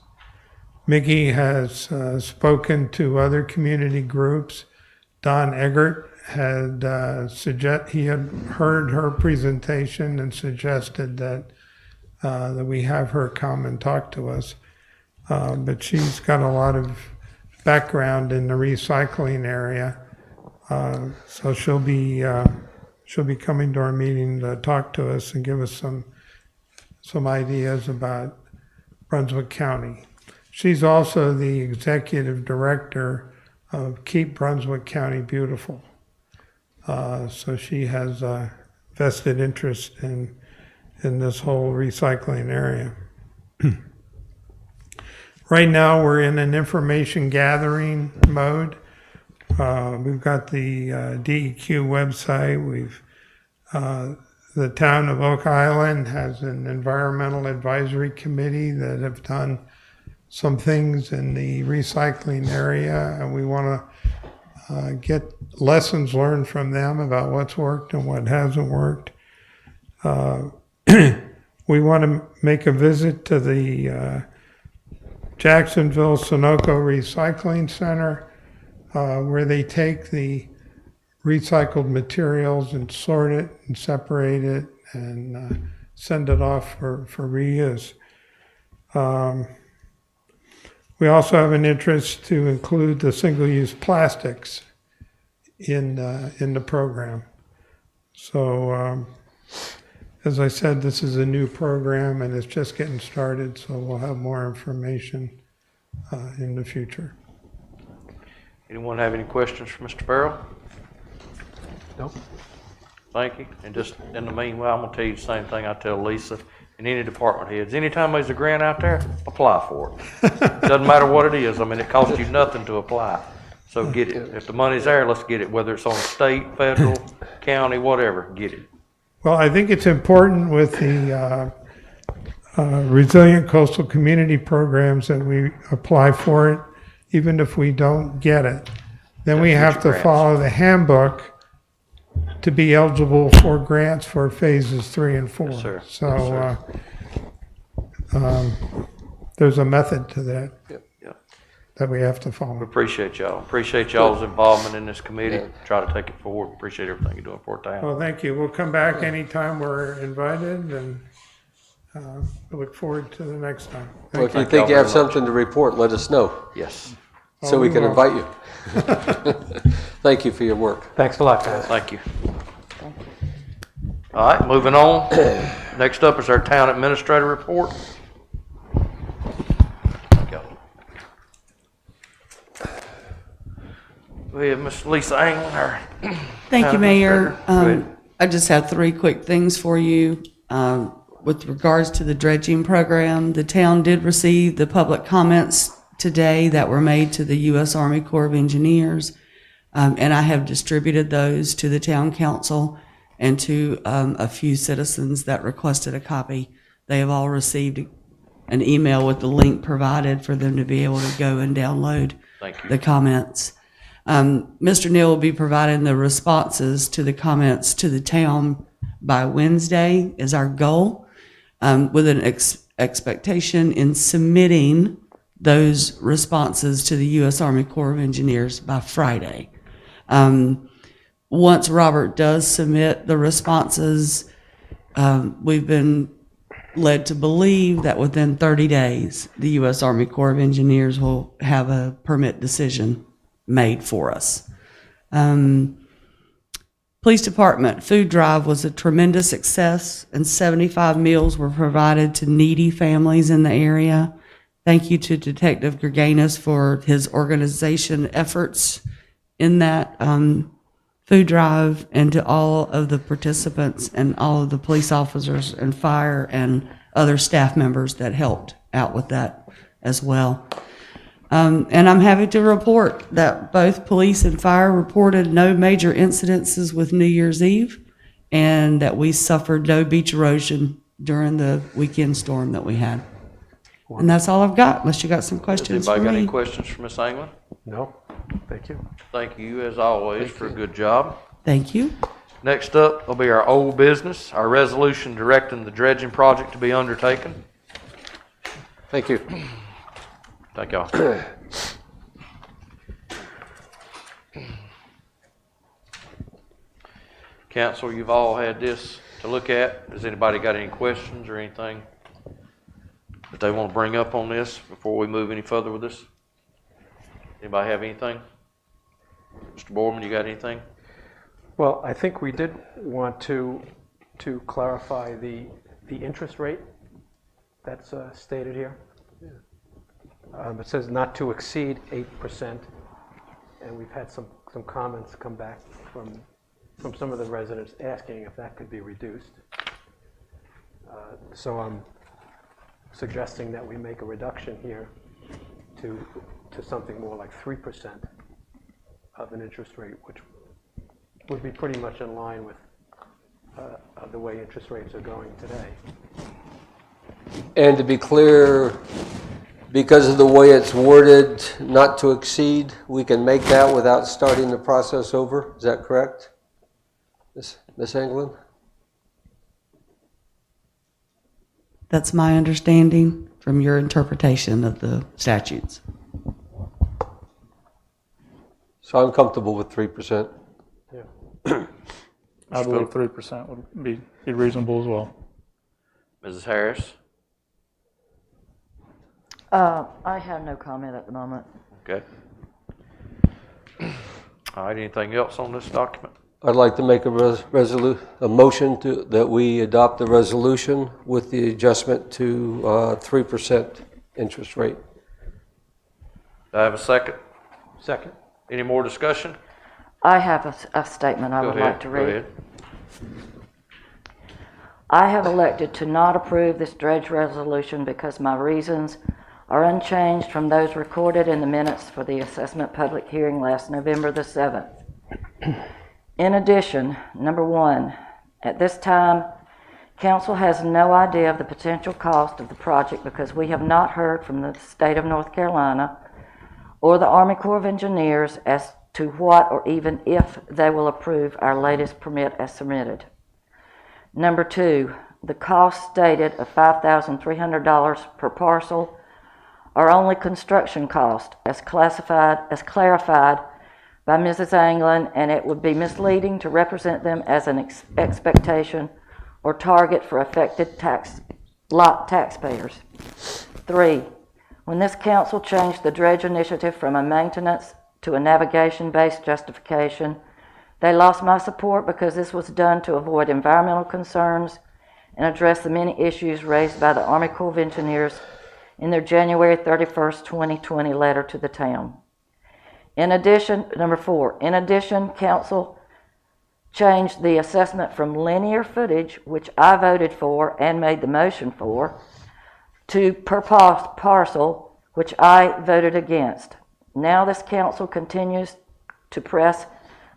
Speaker 7: Mickey has spoken to other community groups. Don Eggert had he had heard her presentation and suggested that we have her come and talk to us. But she's got a lot of background in the recycling area, so she'll be coming to our meeting to talk to us and give us some ideas about Brunswick County. She's also the executive director of Keep Brunswick County Beautiful. So she has a vested interest in this whole recycling area. Right now, we're in an information gathering mode. We've got the DEQ website. The town of Oak Island has an environmental advisory committee that have done some things in the recycling area, and we want to get lessons learned from them about what's worked and what hasn't worked. We want to make a visit to the Jacksonville Sunoco Recycling Center, where they take the recycled materials and sort it and separate it and send it off for reuse. We also have an interest to include the single-use plastics in the program. So as I said, this is a new program and it's just getting started, so we'll have more information in the future.
Speaker 1: Anyone have any questions for Mr. Farrell?
Speaker 2: No?
Speaker 1: Thank you. And just in the meanwhile, I'm gonna tell you the same thing I tell Lisa and any department heads. Anytime there's a grant out there, apply for it. Doesn't matter what it is. I mean, it costs you nothing to apply. So get it. If the money's there, let's get it, whether it's on state, federal, county, whatever, get it.
Speaker 7: Well, I think it's important with the resilient coastal community programs that we apply for it, even if we don't get it. Then we have to follow the handbook to be eligible for grants for phases 3 and 4.
Speaker 1: Yes, sir.
Speaker 7: So there's a method to that
Speaker 1: Yep.
Speaker 7: that we have to
Speaker 1: We
Speaker 7: follow.
Speaker 1: appreciate y'all. Appreciate y'all's involvement in this committee. Try to take it forward. Appreciate everything you're doing for town.
Speaker 7: Well, thank you. We'll come back anytime we're invited, and we look forward to the next time.
Speaker 3: Well, if you
Speaker 1: Thank
Speaker 3: think
Speaker 1: y'all
Speaker 3: you have
Speaker 1: very much.
Speaker 3: something to report, let us know,
Speaker 1: Yes.
Speaker 3: so we
Speaker 7: we
Speaker 3: can
Speaker 7: will.
Speaker 3: invite you. Thank you for your work.
Speaker 2: Thanks a lot, guys.
Speaker 1: Thank you. All right, moving on. Next up is our town administrator report. Go. We have Miss Lisa Anglin, our
Speaker 9: Thank you,
Speaker 1: Town
Speaker 9: Mayor.
Speaker 1: Administrator. Go ahead.
Speaker 9: I just have 3 quick things for you. With regards to the dredging program, the town did receive the public comments today that were made to the U.S. Army Corps of Engineers, and I have distributed those to the town council and to a few citizens that requested a copy. They have all received an email with the link provided for them to be able to go and download
Speaker 1: Thank you.
Speaker 9: the comments. Mr. Neal will be providing the responses to the comments to the town by Wednesday is our goal, with an expectation in submitting those responses to the U.S. Army Corps of Engineers by Friday. Once Robert does submit the responses, we've been led to believe that within 30 days, the U.S. Army Corps of Engineers will have a permit decision made for us. Police Department food drive was a tremendous success, and 75 meals were provided to needy families in the area. Thank you to Detective Gerganis for his organization efforts in that food drive, and to all of the participants and all of the police officers and fire and other staff members that helped out with that as well. And I'm happy to report that both police and fire reported no major incidences with New Year's Eve, and that we suffered no beach erosion during the weekend storm that we had. And that's all I've got, unless you got some
Speaker 1: Does
Speaker 9: questions for
Speaker 1: anybody got any
Speaker 9: me.
Speaker 1: questions for Miss Anglin?
Speaker 2: No? Thank you.
Speaker 1: Thank you, as always, for a good job.
Speaker 9: Thank you.
Speaker 1: Next up will be our old business, our resolution directing the dredging project to be undertaken.
Speaker 3: Thank you.
Speaker 1: Thank y'all. Council, you've all had this to look at. Has anybody got any questions or anything that they want to bring up on this before we move any further with this? Anybody have anything? Mr. Boardman, you got anything?
Speaker 2: Well, I think we did want to clarify the interest rate that's stated here. It says not to exceed 8%, and we've had some comments come back from some of the residents asking if that could be reduced. So I'm suggesting that we make a reduction here to something more like 3% of an interest rate, which would be pretty much in line with the way interest rates are going today.
Speaker 3: And to be clear, because of the way it's worded, not to exceed, we can make that without starting the process over. Is that correct? Ms. Anglin?
Speaker 9: That's my understanding from your interpretation of the statutes.
Speaker 3: So I'm comfortable with 3%.
Speaker 4: I believe 3% would be reasonable as well.
Speaker 1: Mrs. Harris?
Speaker 10: I have no comment at the moment.
Speaker 1: Okay. All right, anything else on this document?
Speaker 3: I'd like to make a motion that we adopt the resolution with the adjustment to 3% interest rate.
Speaker 1: Do I have a second?
Speaker 2: Second.
Speaker 1: Any more discussion?
Speaker 10: I have a statement I
Speaker 1: Go
Speaker 10: would
Speaker 1: ahead.
Speaker 10: like to
Speaker 1: Go
Speaker 10: read.
Speaker 1: ahead.
Speaker 10: I have elected to not approve this dredge resolution because my reasons are unchanged from those recorded in the minutes for the assessment public hearing last November the 7th. In addition, number one, at this time, council has no idea of the potential cost of the project because we have not heard from the state of North Carolina or the Army Corps of Engineers as to what or even if they will approve our latest permit as submitted. Number two, the cost stated of $5,300 per parcel are only construction cost as clarified by Mrs. Anglin, and it would be misleading to represent them as an expectation or target for affected lot taxpayers. Three, when this council changed the dredge initiative from a maintenance to a navigation-based justification, they lost my support because this was done to avoid environmental concerns and address the many issues raised by the Army Corps of Engineers in their January 31st, 2020 letter to the town. In addition, number four, in addition, council changed the assessment from linear footage, which I voted for and made the motion for, to per parcel, which I voted against. Now this council continues to press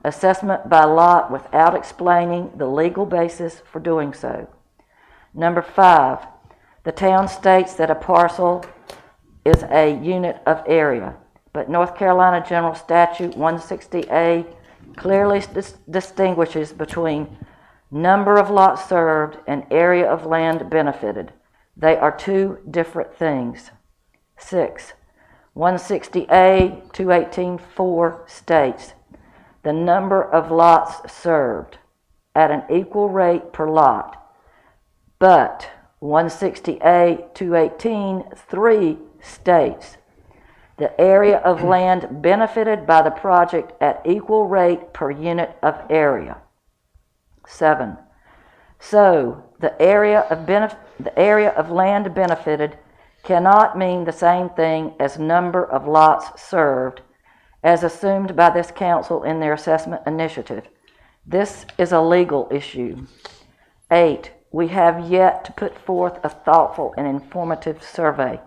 Speaker 10: assessment by lot without explaining the legal basis for doing so. Number five, the town states that a parcel is a unit of area, but North Carolina General Statute 160A clearly distinguishes between number of lots served and area of land benefited. They are two different things. 6. 160A 218.4 states the number of lots served at an equal rate per lot, but 160A 218.3 states the area of land benefited by the project at equal rate per unit of area. 7. So, the area of land benefited cannot mean the same thing as number of lots served, as assumed by this council in their assessment initiative. This is a legal issue. 8. We have yet to put forth a thoughtful and informative survey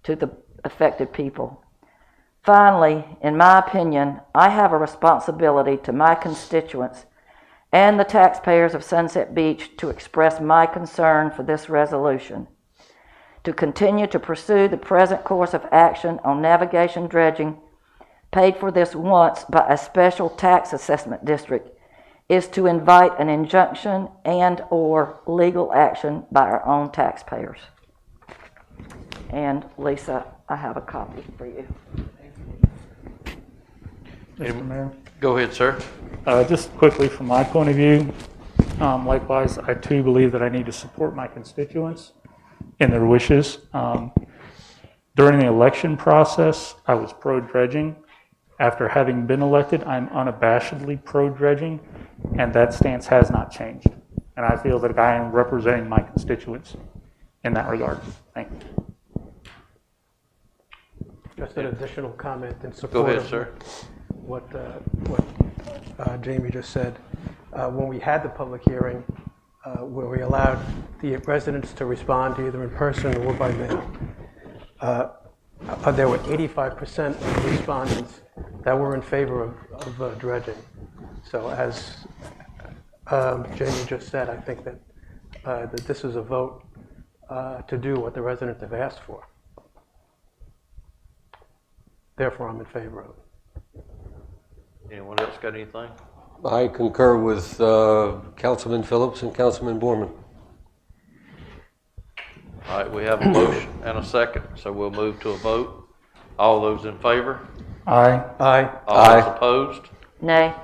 Speaker 10: to the affected people. Finally, in my opinion, I have a responsibility to my constituents and the taxpayers of Sunset Beach to express my concern for this resolution. To continue to pursue the present course of action on navigation dredging, paid for this once by a special tax assessment district, is to invite an injunction and/or legal action by our own taxpayers. And Lisa, I have a copy for you.
Speaker 4: Mr. Mayor.
Speaker 1: Go ahead, sir.
Speaker 4: Just quickly, from my point of view, likewise, I too believe that I need to support my constituents in their wishes. During the election process, I was pro-dredging. After having been elected, I'm unabashedly pro-dredging, and that stance has not changed. And I feel that I am representing my constituents in that regard. Thank you.
Speaker 2: Just an additional comment in
Speaker 1: Go
Speaker 2: support
Speaker 1: ahead,
Speaker 2: of
Speaker 1: sir.
Speaker 2: what Jamie just said. When we had the public hearing, where we allowed the residents to respond either in person or by mail, there were 85% of respondents that were in favor of dredging. So as Jamie just said, I think that this is a vote to do what the residents have asked for. Therefore, I'm in favor of it.
Speaker 1: Anyone else got anything?
Speaker 3: I concur with Councilman Phillips and Councilman Borman.
Speaker 1: All right, we have a motion and a second, so we'll move to a vote. All those in favor?
Speaker 4: Aye.
Speaker 2: Aye.
Speaker 1: All those opposed?
Speaker 10: Nay.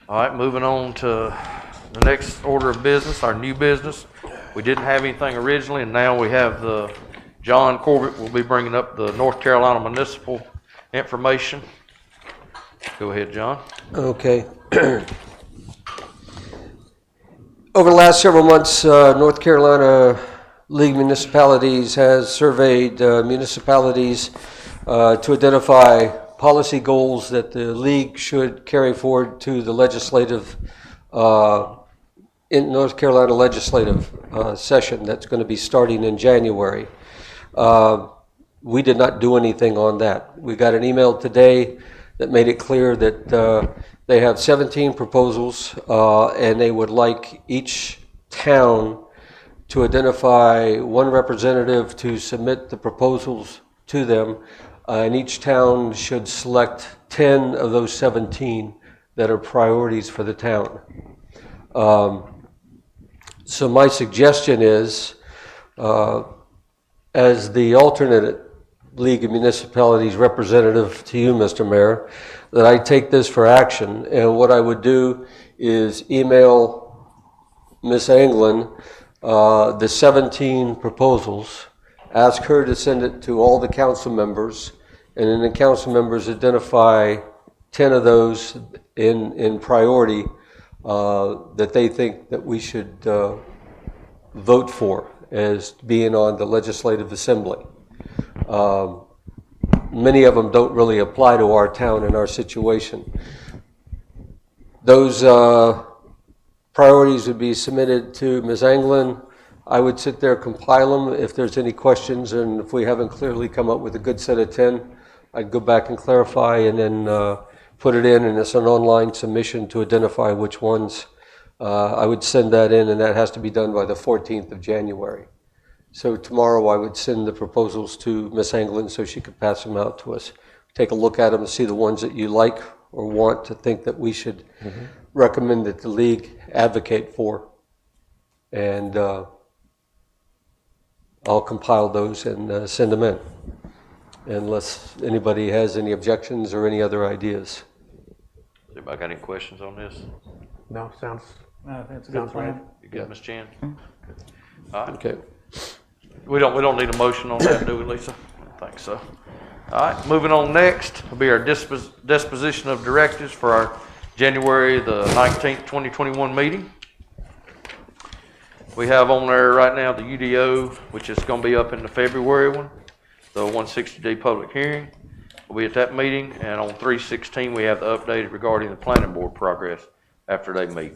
Speaker 1: All right, moving on to the next order of business, our new business. We didn't have anything originally, and now we have John Corbett will be bringing up the North Carolina municipal information. Go ahead, John.
Speaker 3: Okay. Over the last several months, North Carolina League Municipalities has surveyed municipalities to identify policy goals that the league should carry forward to the legislative, in North Carolina legislative session that's going to be starting in January. We did not do anything on that. We got an email today that made it clear that they have 17 proposals and they would like each town to identify one representative to submit the proposals to them, and each town should select 10 of those 17 that are priorities for the town. So my suggestion is, as the alternate League of Municipalities representative to you, Mr. Mayor, that I take this for action, and what I would do is email Ms. Anglin the 17 proposals, ask her to send it to all the council members, and then the council members identify 10 of those in priority that they think that we should vote for as being on the Legislative Assembly. Many of them don't really apply to our town and our situation. Those priorities would be submitted to Ms. Anglin. I would sit there, compile them. If there's any questions, and if we haven't clearly come up with a good set of 10, I'd go back and clarify and then put it in, and it's an online submission to identify which ones. I would send that in, and that has to be done by the 14th of January. So tomorrow I would send the proposals to Ms. Anglin so she could pass them out to us. Take a look at them and see the ones that you like or want to think that we should recommend that the league advocate for. And I'll compile those and send them in, unless anybody has any objections or any other ideas.
Speaker 1: Anybody got any questions on this?
Speaker 2: No, sounds,
Speaker 4: I think it's a good plan.
Speaker 1: You good, Ms. Chan? All right.
Speaker 3: Okay.
Speaker 1: We don't need a motion on that, do we, Lisa? I don't think so. All right, moving on next will be our disposition of directives for our January the 19th, 2021 meeting. We have on there right now the UDO, which is going to be up in the February one, the 160-day public hearing. We'll be at that meeting, and on 3/16 we have the update regarding the planning board progress after they meet,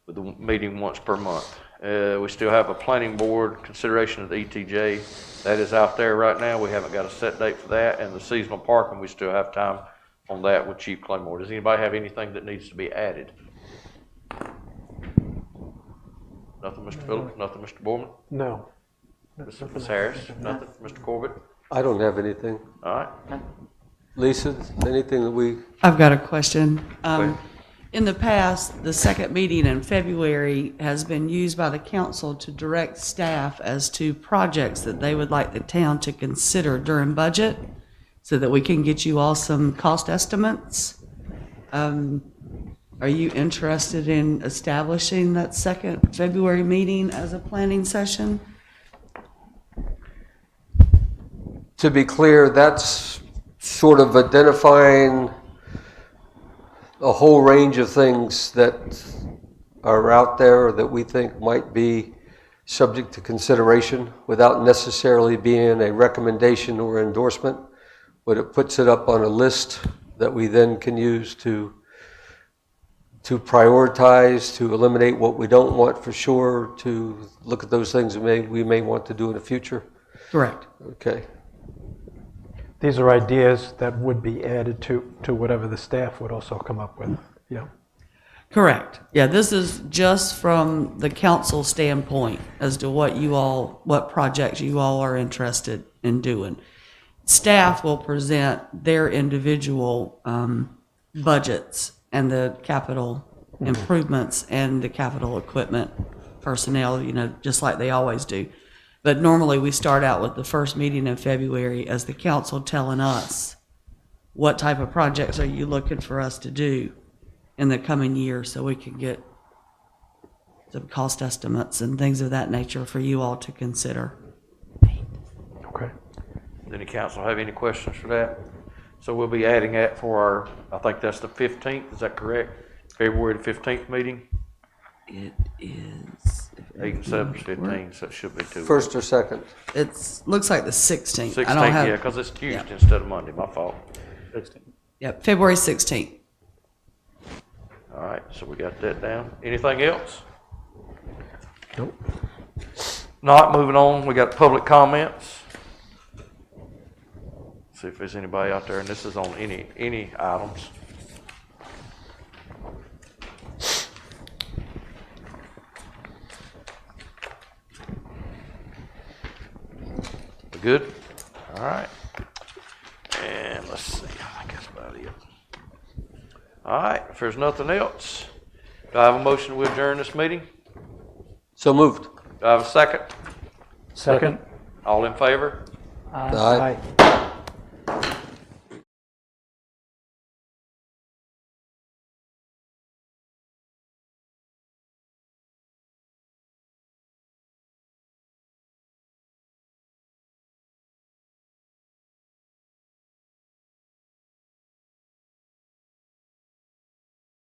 Speaker 1: with the meeting once per month. We still have a planning board consideration of the ETJ. That is out there right now. We haven't got a set date for that. And the seasonal parking, we still have time on that with Chief Claymore. Does anybody have anything that needs to be added? Nothing, Mr. Phillips? Nothing, Mr. Borman?
Speaker 2: no.
Speaker 1: Ms. Harris? Nothing? Mr. Corbett?
Speaker 3: I don't have anything.
Speaker 1: All right.
Speaker 3: Lisa, anything that we...
Speaker 9: I've got a question.
Speaker 1: ahead.
Speaker 9: In the past, the second meeting in February has been used by the council to direct staff as to projects that they would like the town to consider during budget, so that we can get you all some cost estimates. Are you interested in establishing that second February meeting as a planning session?
Speaker 3: To be clear, that's sort of identifying a whole range of things that are out there that we think might be subject to consideration without necessarily being a recommendation or endorsement, but it puts it up on a list that we then can use to prioritize, to eliminate what we don't want for sure, to look at those things we may want to do in the future.
Speaker 9: Correct.
Speaker 3: Okay.
Speaker 2: These are ideas that would be added to whatever the staff would also come up with. Yeah.
Speaker 9: Correct. Yeah, this is just from the council standpoint as to what projects you all are interested in doing. Staff will present their individual budgets and the capital improvements and the capital equipment personnel, just like they always do. But normally we start out with the first meeting in February as the council telling us what type of projects are you looking for us to do in the coming year, so we can get some cost estimates and things of that nature for you all to consider.
Speaker 2: Okay.
Speaker 1: Does any council have any questions for that? So we'll be adding that for our, I think that's the 15th, is that correct? February the 15th meeting?
Speaker 9: It is.
Speaker 1: 8 and 7 is 15, so it should be 2 weeks.
Speaker 3: First or second?
Speaker 9: It's, looks like the 16th.
Speaker 1: 16th,
Speaker 9: I don't have.
Speaker 1: yeah, because it's Tuesday instead of Monday, my fault.
Speaker 4: 16.
Speaker 9: Yep, February 16th.
Speaker 1: All right, so we got that down. Anything else?
Speaker 2: Nope.
Speaker 1: Not moving on, we got public comments. See if there's anybody out there, and this is on any items. We good? All right. And let's see, I think that's about it. All right, if there's nothing else, do I have a motion to adjourn this meeting?
Speaker 3: So moved.
Speaker 1: Do I have a second?
Speaker 4: Second.
Speaker 1: All in favor?
Speaker 3: Aye.
Speaker 2: Aye.